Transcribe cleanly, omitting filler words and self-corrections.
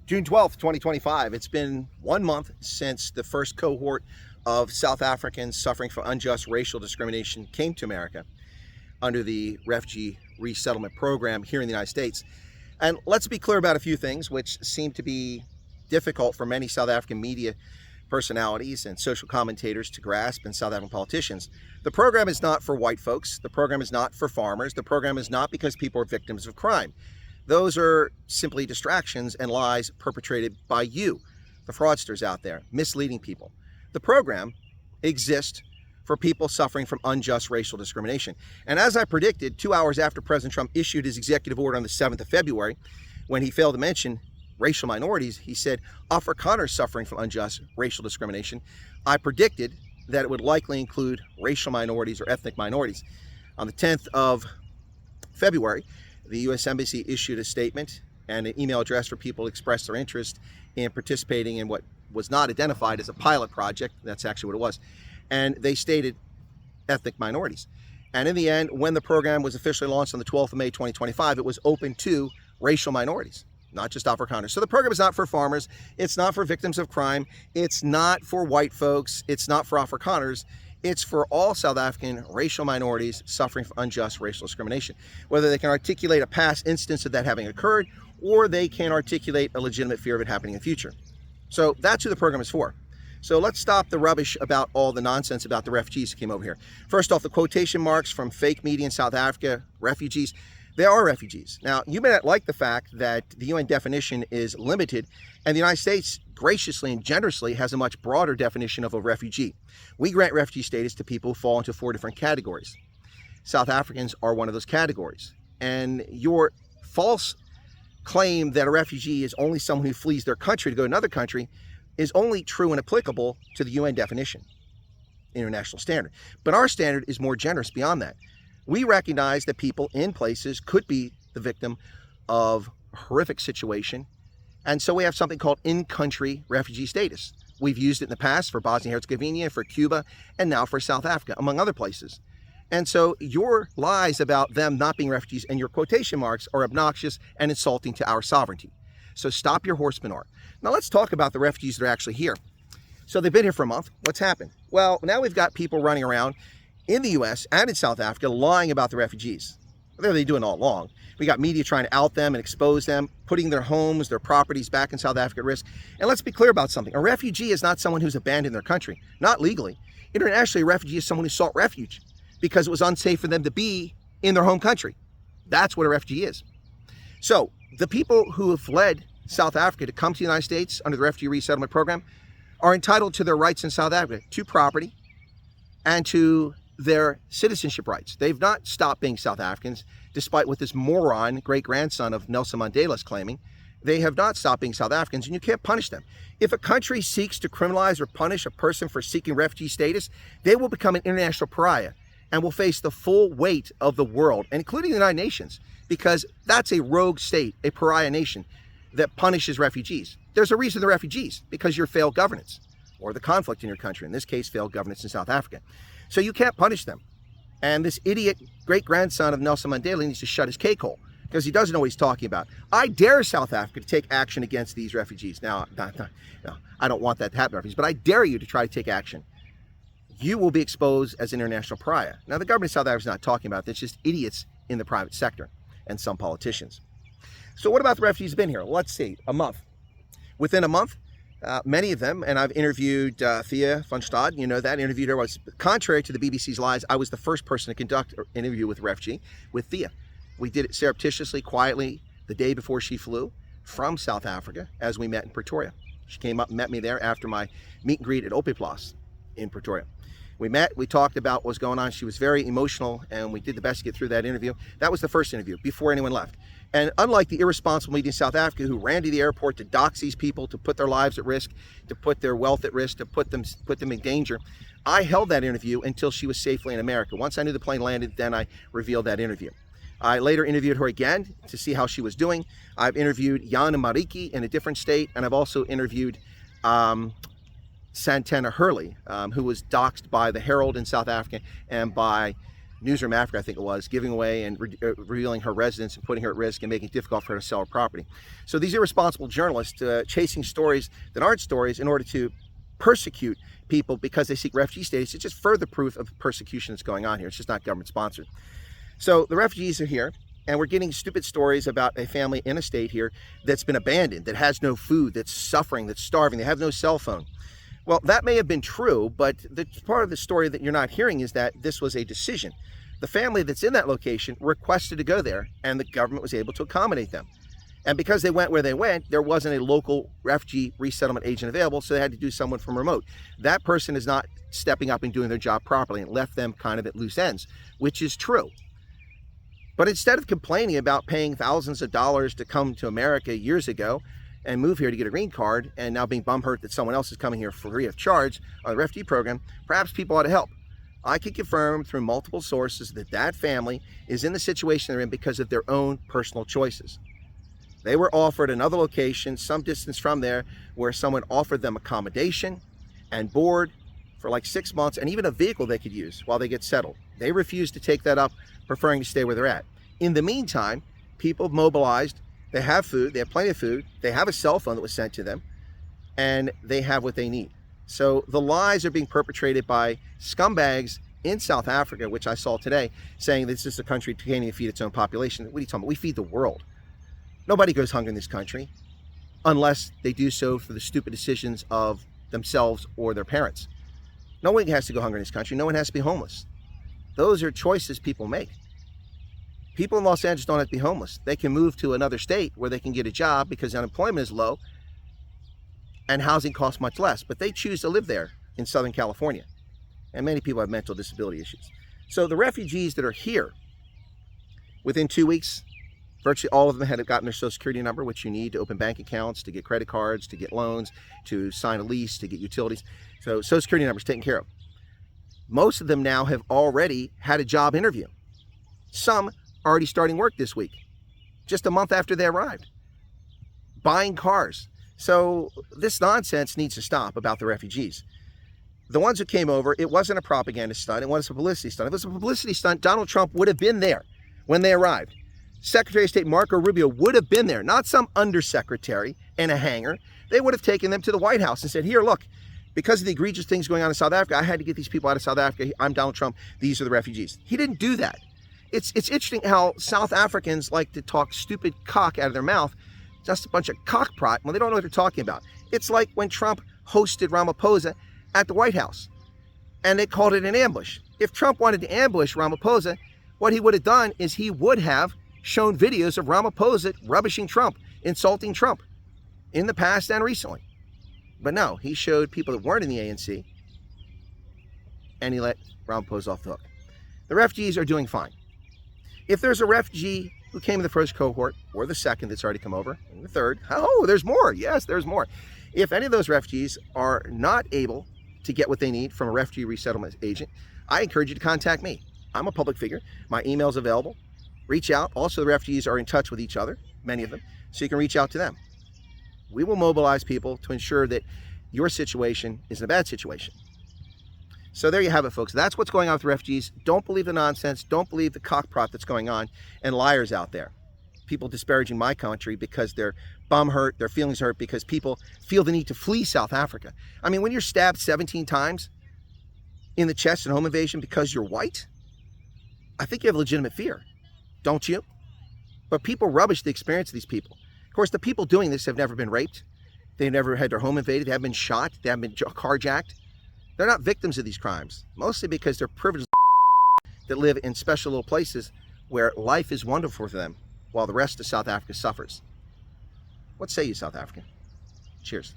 June 12th, 2025. It's been 1 month since the first cohort of South Africans suffering from unjust racial discrimination came to America under the Refugee Resettlement Program here in the United States. And let's be clear about a few things which seem to be difficult for many South African media personalities and social commentators to grasp, and South African politicians. The program is not for white folks. The program is not for farmers. The program is not because people are victims of crime. Those are simply distractions and lies perpetrated by you, the fraudsters out there, misleading people. The program exists for people suffering from unjust racial discrimination. And as I predicted, 2 hours after President Trump issued his executive order on the 7th of February, when he failed to mention racial minorities, he said Afrikaners suffering from unjust racial discrimination. I predicted that it would likely include racial minorities or ethnic minorities. On the 10th of February, the U.S. Embassy issued a statement and an email address for people to express their interest in participating in what was not identified as a pilot project. That's actually what it was. And they stated ethnic minorities. And in the end, when the program was officially launched on the 12th of May, 2025, it was open to racial minorities, not just Afrikaners. So the program is not for farmers. It's not for victims of crime. It's not for white folks. It's not for Afrikaners. It's for all South African racial minorities suffering from unjust racial discrimination, whether they can articulate a past instance of that having occurred, or they can articulate a legitimate fear of it happening in the future. So that's who the program is for. So let's stop the rubbish about all the nonsense about the refugees who came over here. First off, the quotation marks from fake media in South Africa, refugees. They are refugees. Now, you may not like the fact that the UN definition is limited, and the United States graciously and generously has a much broader definition of a refugee. We grant refugee status to people who fall into 4 different categories. South Africans are one of those categories. And your false claim that a refugee is only someone who flees their country to go to another country is only true and applicable to the UN definition, international standard. But our standard is more generous beyond that. We recognize that people in places could be the victim of a horrific situation. And so we have something called in-country refugee status. We've used it in the past for Bosnia and Herzegovina, for Cuba, and now for South Africa, among other places. And so your lies about them not being refugees and your quotation marks are obnoxious and insulting to our sovereignty. So stop your horse manure. Now let's talk about the refugees that are actually here. So they've been here for a month. What's happened? Well, now we've got people running around in the U.S. and in South Africa lying about the refugees. What are they doing all along? We got media trying to out them and expose them, putting their homes, their properties back in South Africa at risk. And let's be clear about something. A refugee is not someone who's abandoned their country, not legally. Internationally, a refugee is someone who sought refuge because it was unsafe for them to be in their home country. That's what a refugee is. So the people who have fled South Africa to come to the United States under the Refugee Resettlement Program are entitled to their rights in South Africa, to property and to their citizenship rights. They've not stopped being South Africans, despite what this moron, great-grandson of Nelson Mandela, is claiming. They have not stopped being South Africans, and you can't punish them. If a country seeks to criminalize or punish a person for seeking refugee status, they will become an international pariah and will face the full weight of the world, including the United Nations, because that's a rogue state, a pariah nation that punishes refugees. There's a reason they're refugees, because your failed governance, or the conflict in your country, in this case, failed governance in South Africa. So you can't punish them. And this idiot great-grandson of Nelson Mandela needs to shut his cake hole because he doesn't know what he's talking about. I dare South Africa to take action against these refugees. Now, I don't want that to happen to refugees, but I dare you to try to take action. You will be exposed as an international pariah. Now, the government of South Africa is not talking about this, just idiots in the private sector and some politicians. So what about the refugees who've been here? Let's see, a month. Within a month, many of them, and I've interviewed Thea van Stad, you know that, interviewed her. Was contrary to the BBC's lies, I was the first person to conduct an interview with a refugee, with Thea. We did it surreptitiously, quietly, the day before she flew from South Africa, as we met in Pretoria. She came up and met me there after my meet and greet at Opiplas in Pretoria. We met, we talked about what was going on. She was very emotional, and we did the best to get through that interview. That was the first interview, before anyone left. And unlike the irresponsible media in South Africa who ran to the airport to dox these people, to put their lives at risk, to put their wealth at risk, to put them in danger, I held that interview until she was safely in America. Once I knew the plane landed, then I revealed that interview. I later interviewed her again to see how she was doing. I've interviewed Jan and Mariki in a different state, and I've also interviewed Santana Hurley, who was doxxed by the Herald in South Africa and by Newsroom Africa, I think it was, giving away and revealing her residence and putting her at risk and making it difficult for her to sell her property. So these irresponsible journalists chasing stories that aren't stories in order to persecute people because they seek refugee status, it's just further proof of persecution that's going on here. It's just not government sponsored. So the refugees are here, and we're getting stupid stories about a family in a state here that's been abandoned, that has no food, that's suffering, that's starving, they have no cell phone. Well, that may have been true, but the part of the story that you're not hearing is that this was a decision. The family that's in that location requested to go there, and the government was able to accommodate them. And because they went where they went, there wasn't a local refugee resettlement agent available, so they had to do someone from remote. That person is not stepping up and doing their job properly and left them kind of at loose ends, which is true. But instead of complaining about paying thousands of dollars to come to America years ago and move here to get a green card, and now being bumhurt that someone else is coming here for free of charge on the refugee program, perhaps people ought to help. I can confirm through multiple sources that that family is in the situation they're in because of their own personal choices. They were offered another location some distance from there where someone offered them accommodation and board for like 6 months and even a vehicle they could use while they get settled. They refused to take that up, preferring to stay where they're at. In the meantime, people mobilized, they have food, they have plenty of food, they have a cell phone that was sent to them, and they have what they need. So the lies are being perpetrated by scumbags in South Africa, which I saw today, saying this is a country that can't even feed its own population. What are you talking about? We feed the world. Nobody goes hungry in this country unless they do so for the stupid decisions of themselves or their parents. No one has to go hungry in this country. No one has to be homeless. Those are choices people make. People in Los Angeles don't have to be homeless. They can move to another state where they can get a job because unemployment is low and housing costs much less. But they choose to live there in Southern California. And many people have mental disability issues. So the refugees that are here, within 2 weeks, virtually all of them had gotten their Social Security number, which you need to open bank accounts, to get credit cards, to get loans, to sign a lease, to get utilities. So Social Security numbers taken care of. Most of them now have already had a job interview. Some are already starting work this week, just a month after they arrived, buying cars. So this nonsense needs to stop about the refugees. The ones who came over, it wasn't a propaganda stunt, it wasn't a publicity stunt. If it was a publicity stunt, Donald Trump would have been there when they arrived. Secretary of State Marco Rubio would have been there, not some undersecretary in a hangar. They would have taken them to the White House and said, here, look, because of the egregious things going on in South Africa, I had to get these people out of South Africa. I'm Donald Trump. These are the refugees. He didn't do that. It's interesting how South Africans like to talk stupid cock out of their mouth, just a bunch of cockprot when they don't know what they're talking about. It's like when Trump hosted Ramaphosa at the White House, and they called it an ambush. If Trump wanted to ambush Ramaphosa, what he would have done is he would have shown videos of Ramaphosa rubbishing Trump, insulting Trump in the past and recently. But no, he showed people that weren't in the ANC, and he let Ramaphosa off the hook. The refugees are doing fine. If there's a refugee who came in the first cohort, or the second that's already come over, and the third, oh, there's more. Yes, there's more. If any of those refugees are not able to get what they need from a refugee resettlement agent, I encourage you to contact me. I'm a public figure. My email's available. Reach out. Also, the refugees are in touch with each other, many of them, so you can reach out to them. We will mobilize people to ensure that your situation isn't a bad situation. So there you have it, folks. That's what's going on with the refugees. Don't believe the nonsense. Don't believe the cockprot that's going on and liars out there. People disparaging my country because they're bum hurt, their feelings hurt because people feel the need to flee South Africa. I mean, when you're stabbed 17 times in the chest in home invasion because you're white, I think you have legitimate fear, don't you? But people rubbish the experience of these people. Of course, the people doing this have never been raped. They've never had their home invaded. They haven't been shot. They haven't been carjacked. They're not victims of these crimes, mostly because they're privileged that live in special little places where life is wonderful for them while the rest of South Africa suffers. What say you, South Africa? Cheers.